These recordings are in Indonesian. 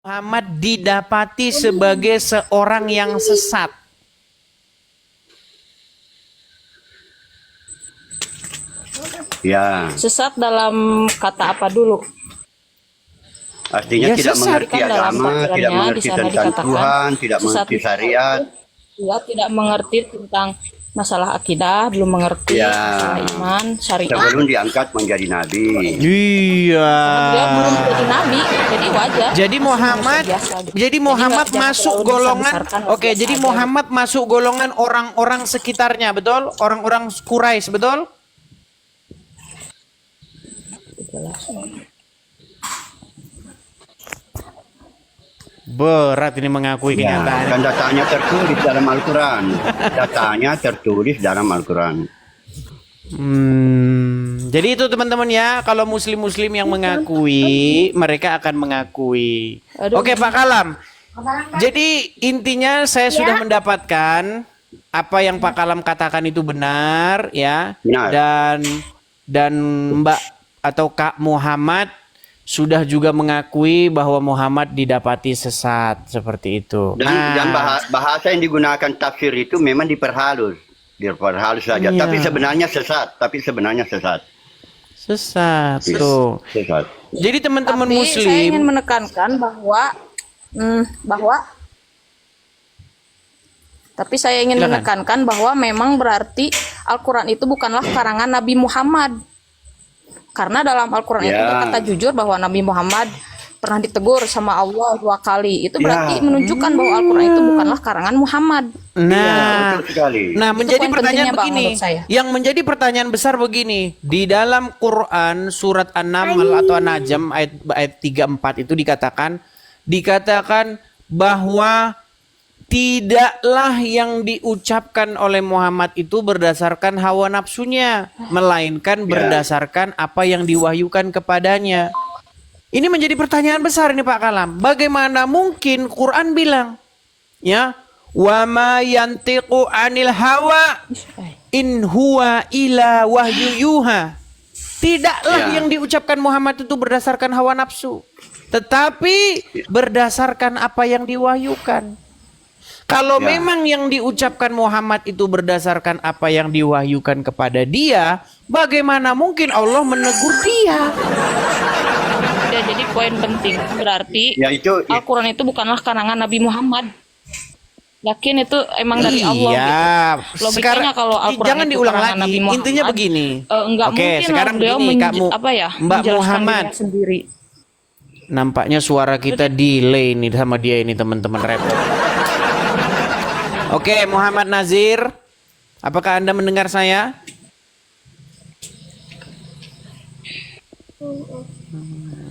Muhammad didapati sebagai seorang yang sesat? Ya, Sesat dalam kata apa dulu? artinya Ya, tidak sesat mengerti Kan dalam agama, tidak takbirannya di mengerti sana tentang dikatakan Tuhan, tidak sesat mengerti itu syariat. ya tidak mengerti tentang masalah akidah, belum mengerti Ya, masalah iman, syariat. sebelum diangkat menjadi nabi. Iya. Karena beliau belum jadi nabi, jadi wajar. Jadi Masih Muhammad, manusia biasa gitu. jadi Muhammad jangan masuk terlalu golongan. dibesar-besarkan, Oke, biasa jadi aja Muhammad masuk golongan orang-orang sekitarnya, betul? Orang-orang Quraisy, betul? gitu. Berat ini mengakui Ya, kenyataan. kan datanya tertulis dalam Al-Quran. Datanya tertulis dalam Al-Quran. Jadi itu teman-teman ya, kalau muslim-muslim yang mengakui, mereka akan mengakui. Aduh. Oke Pak Kalam, jadi intinya saya sudah mendapatkan apa yang Pak Kalam katakan itu benar ya, Benar. dan Mbak atau Kak Muhammad sudah juga mengakui bahwa Muhammad didapati sesat seperti itu. Dan bahasa yang digunakan tafsir itu memang diperhalus saja. Iya. Tapi sebenarnya sesat. Sesat tuh. Sesat. Jadi teman-teman Tapi saya ingin muslim, menekankan Silakan. menekankan bahwa memang berarti Al-Quran itu bukanlah karangan Nabi Muhammad. Karena dalam Al-Quran itu Ya. berkata jujur bahwa Nabi Muhammad pernah ditegur sama Allah 2 kali. Itu berarti menunjukkan bahwa Al-Quran itu bukanlah karangan Muhammad. nah, Betul sekali. nah menjadi poin pertanyaan pentingnya, Bang, begini, menurut saya. yang menjadi pertanyaan besar begini, di dalam Quran surat An-Naml atau An-Najm ayat 3-4 itu dikatakan bahwa tidaklah yang diucapkan oleh Muhammad itu berdasarkan hawa nafsunya, melainkan berdasarkan apa yang diwahyukan kepadanya. Ini menjadi pertanyaan besar ini Pak Kalam. Bagaimana mungkin Quran bilang, ya, wa ma yantiqu anil hawa in huwa ila wahyu yuha. Tidaklah yang diucapkan Muhammad itu berdasarkan hawa nafsu, tetapi berdasarkan apa yang diwahyukan. Kalau memang yang diucapkan Muhammad itu berdasarkan apa yang diwahyukan kepada dia, bagaimana mungkin Allah menegur dia? Ya, jadi poin penting berarti Ya, itu Al-Quran itu bukanlah karangan Nabi Muhammad. Yakin itu emang dari Allah Iya. gitu. Logikanya kalau Al-Quran jangan itu diulang karangan lagi. Nabi Muhammad, Intinya begini. Enggak Oke, mungkin sekarang beliau begini, Mbak menjelaskan Muhammad. dirinya sendiri. Nampaknya suara kita delay nih sama dia ini teman-teman repot. Oke, Muhammad Nazir, apakah Anda mendengar saya?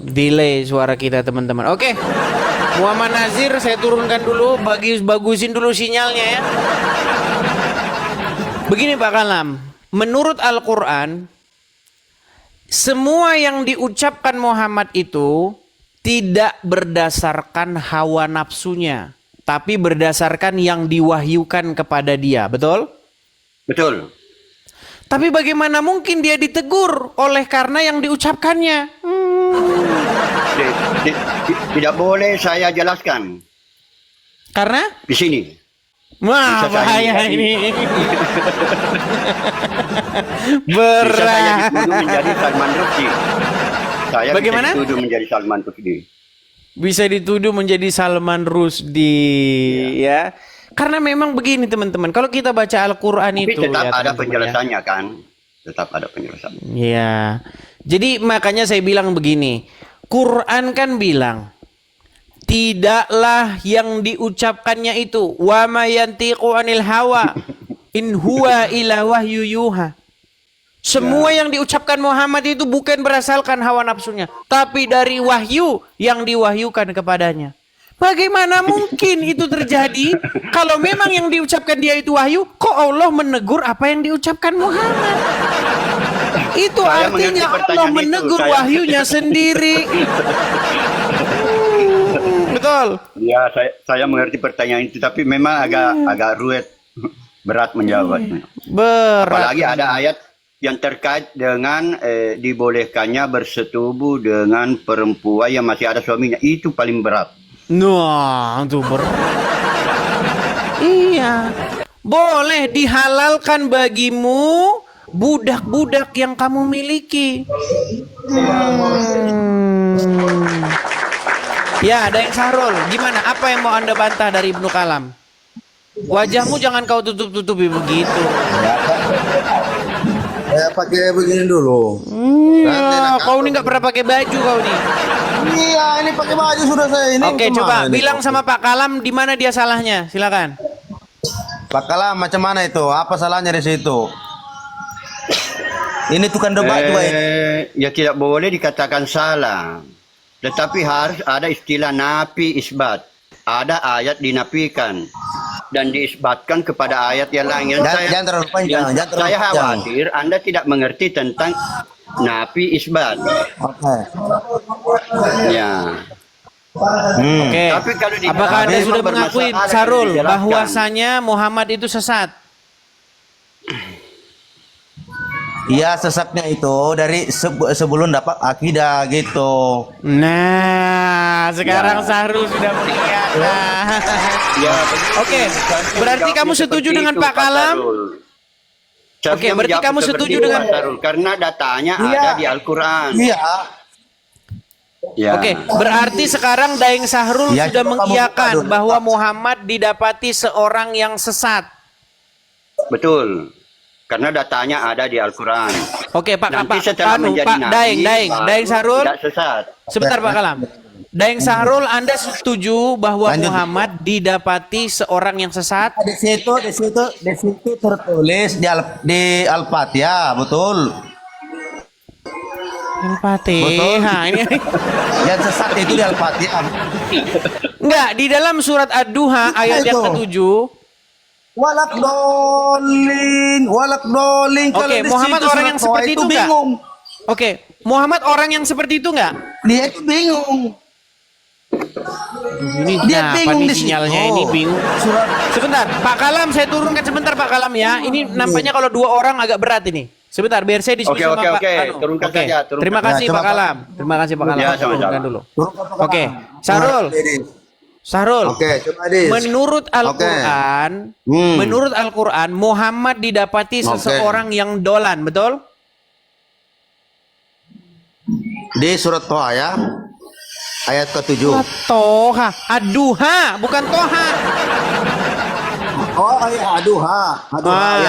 Delay suara kita teman-teman. Oke, Muhammad Nazir, saya turunkan dulu, bagusin dulu sinyalnya ya. Begini Pak Kalam, menurut Al-Quran, semua yang diucapkan Muhammad itu tidak berdasarkan hawa nafsunya, tapi berdasarkan yang diwahyukan kepada dia, betul? betul. Tapi bagaimana mungkin dia ditegur oleh karena yang diucapkannya? Tidak boleh saya jelaskan Karena? di sini. Wah, Bisa saya bahaya menjadi- ini. Bisa saya Berat. dituduh menjadi Salman Rushdie. Saya Bagaimana? bisa dituduh menjadi Salman Rushdie. Bisa dituduh menjadi Salman Rushdie, ya. Karena memang begini teman-teman, kalau kita baca Al-Quran Tapi itu tetap ya, ada teman-teman, ya. penjelasannya kan. Tetap ada penjelasannya. Ya, jadi makanya saya bilang begini, Quran kan bilang, tidaklah yang diucapkannya itu, wa ma yantiqu anil hawa, in huwa ila wahyu yuha. Semua yang diucapkan Muhammad itu bukan berasalkan hawa nafsunya, tapi dari wahyu yang diwahyukan kepadanya. Bagaimana mungkin itu terjadi kalau memang yang diucapkan dia itu wahyu, kok Allah menegur apa yang diucapkan Muhammad? Itu Saya mengerti artinya Allah pertanyaan itu. menegur Saya- wahyunya sendiri. Betul. Ya, saya mengerti pertanyaan itu, tapi memang agak ruwet, berat menjawabnya. Berat. Apalagi ada ayat yang terkait dengan dibolehkannya bersetubuh dengan perempuan yang masih ada suaminya. Itu paling berat. Nah, itu iya. Boleh dihalalkan bagimu budak-budak yang kamu miliki. Ya, ada yang Sahrul. Gimana? Apa yang mau Anda bantah dari Ibnu Kalam? Wajahmu jangan kau tutup-tutupi begitu. Saya pakai begini dulu. Ya, kau ini nggak pernah pakai baju kau nih. Iya, ini pakai baju sudah saya ini. Oke, kemana coba ini? bilang sama Pak Kalam di mana dia salahnya. Silakan. Pak Kalam macam mana itu? Apa salahnya di situ? Ini tukang debat juga ini. Ya tidak boleh dikatakan salah. Tetapi harus ada istilah nafi isbat. Ada ayat dinafikan dan diisbatkan kepada ayat yang lain. Jangan terlalu panjang. Jangan terlalu Saya panjang. khawatir Anda tidak mengerti tentang nafi isbat. Oke. Ya. Oke. Tapi kalau di Apakah Anda memang sudah mengakui bermasalah, Sarul dijelaskan. bahwasanya Muhammad itu sesat? Iya, sesatnya itu dari sebelum dapat akidah gitu. Nah, sekarang Sahrul sudah mengiyakan. Ya, Oke, berarti kamu setuju dengan Pak Kalam? Oke, berarti kamu setuju dengan karena datanya ada di Al-Qur'an. Iya. Ya. Oke, berarti sekarang Daeng Sahrul Ya, sudah coba kamu mengiyakan buka dulu, bahwa Pak. Muhammad didapati seorang yang sesat. Betul. Karena datanya ada di Al-Qur'an. Oke, Pak Nanti setelah menjadi Pak nabi, Daeng Sahrul. tidak sesat. Sebentar Pak Kalam. Daeng Sahrul, Anda setuju bahwa Lanjut. Muhammad didapati seorang yang sesat? Di situ tertulis di Al-Fatihah, betul. Al-Fatihah ini. Yang sesat itu di Al-Fatihah. Enggak, di dalam surat Ad-Duha ayat yang Itu. ke-7. Walak doling. Oke, Muhammad orang yang seperti itu enggak? bingung. Oke, Muhammad orang yang seperti itu enggak? Dia itu bingung. Ini Dia kenapa bingung nih di situ. sinyalnya ini bingung. Sebentar, Pak Kalam saya turunkan sebentar Pak Kalam ya. Ini nampaknya kalau dua orang agak berat ini. Sebentar, biar saya diskusi sama Pak. Oke. Anu. Turunkan Oke. saja, turunkan. Terima kasih Ya, coba, Pak Kalam. Terima kasih Pak Kalam. Ya, Saya turunkan sama-sama. dulu. Oke, Sarul. Sarul. Oke, coba Dis. Menurut Al-Qur'an, menurut Al-Qur'an Muhammad didapati Oke. seseorang yang dolan, betul? Di surat Toha ya. Ayat ke-7. Toha, Ad-Duha, bukan Toha. Oh, iya, Aduha.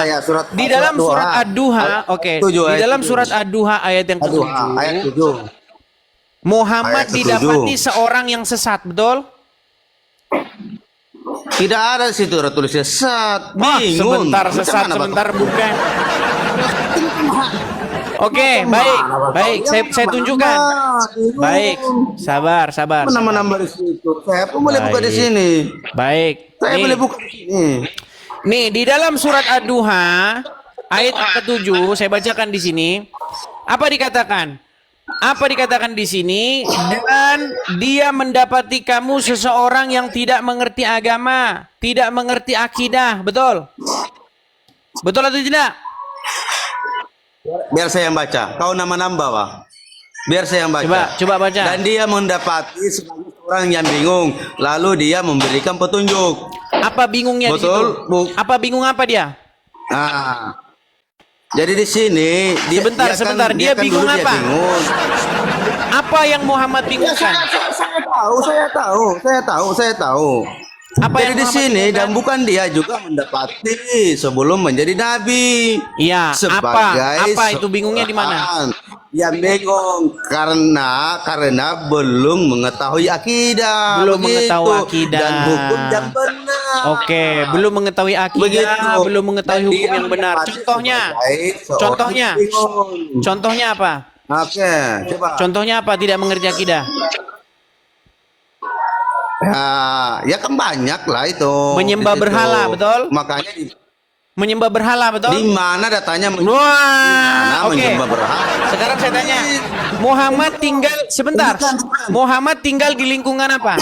Ya, surat. Di dalam Duha. surat Ad-Duha, oke. 7, Di ayat dalam 7. surat Ad-Duha ayat yang Aduha, ke-7. ayat 7. Muhammad Ayat ke-7. didapati seorang yang sesat, betul? Tidak ada di situ tulisnya sesat. Wah, Bingung. sebentar Macam sesat, mana, sebentar Bapak? bukan. Oke, baik. Saya tunjukkan. Bingung. Baik, sabar. Menambah di situ. Saya pun boleh buka di Baik. sini. Baik. Saya Nih. boleh buka di sini. Nih, di dalam surat Ad-Duha ayat ke-7 saya bacakan di sini. Apa dikatakan? Apa dikatakan di sini? Dan dia mendapati kamu seseorang yang tidak mengerti agama, tidak mengerti akidah, betul? Betul atau tidak? Biar saya yang baca. Kau nama-nambah, Pak. Biar saya yang baca. Coba baca. Dan dia mendapati sebagai orang yang bingung, lalu dia memberikan petunjuk. Apa bingungnya di Betul, situ? Bu. Apa bingung apa dia? Nah, jadi di sini Sebentar, dia kan bingung dulu apa? bingung. Apa yang Muhammad bingungkan? Saya tahu. Apa Jadi yang di Muhammad sini bingungkan? dan bukan dia juga mendapati sebelum menjadi nabi. Iya, apa itu bingungnya di mana? seorang Yang bingung karena belum mengetahui akidah. Belum begitu. mengetahui akidah. Dan hukum yang benar. Oke, belum mengetahui akidah, Begitu. belum mengetahui Dan hukum dia yang benar. mendapati Contohnya, sebagai seorang contohnya, yang bingung. contohnya apa? Oke, coba. Contohnya apa? Tidak mengerti akidah. Ya kan banyak lah itu. Menyembah Di situ. berhala, betul? Makanya Menyembah berhala, betul? di mana datanya Wah, oke. menyembah berhala? Sekarang saya tanya, Muhammad tinggal sebentar. Muhammad tinggal di lingkungan apa?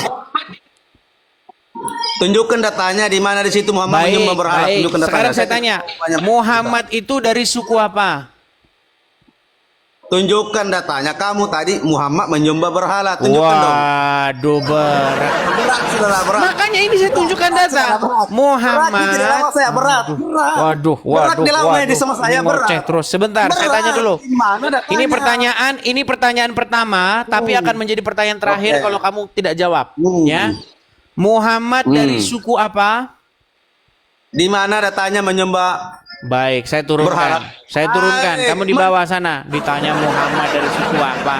Tunjukkan datanya di mana di situ Muhammad Baik, menyembah berhala. baik. Tunjukkan datanya. Sekarang saya tanya, Banyak. Muhammad itu dari suku apa? Tunjukkan datanya. Kamu tadi Muhammad menyembah berhala. Tunjukkan dong. Waduh, berat. Berat, saudara, berat. Makanya ini saya tunjukkan data. Berat ini dilawan saya, berat. Waduh, Berat waduh, dilawan waduh. ini sama saya, Ini ngoceh berat. terus. Sebentar, saya Berat. tanya dulu. Gimana datanya? Ini pertanyaan pertama, tapi akan menjadi pertanyaan terakhir Oke. kalau kamu tidak jawab. Ya. Muhammad dari suku apa? Di mana datanya menyembah Baik, saya turunkan. Berharap. Saya turunkan. Baik. Kamu di bawah sana. Ditanya Muhammad dari suku apa?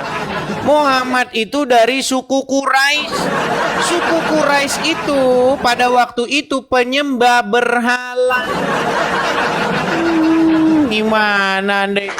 Muhammad itu dari suku Quraisy. Suku Quraisy itu pada waktu itu penyembah berhala. Gimana, Dek?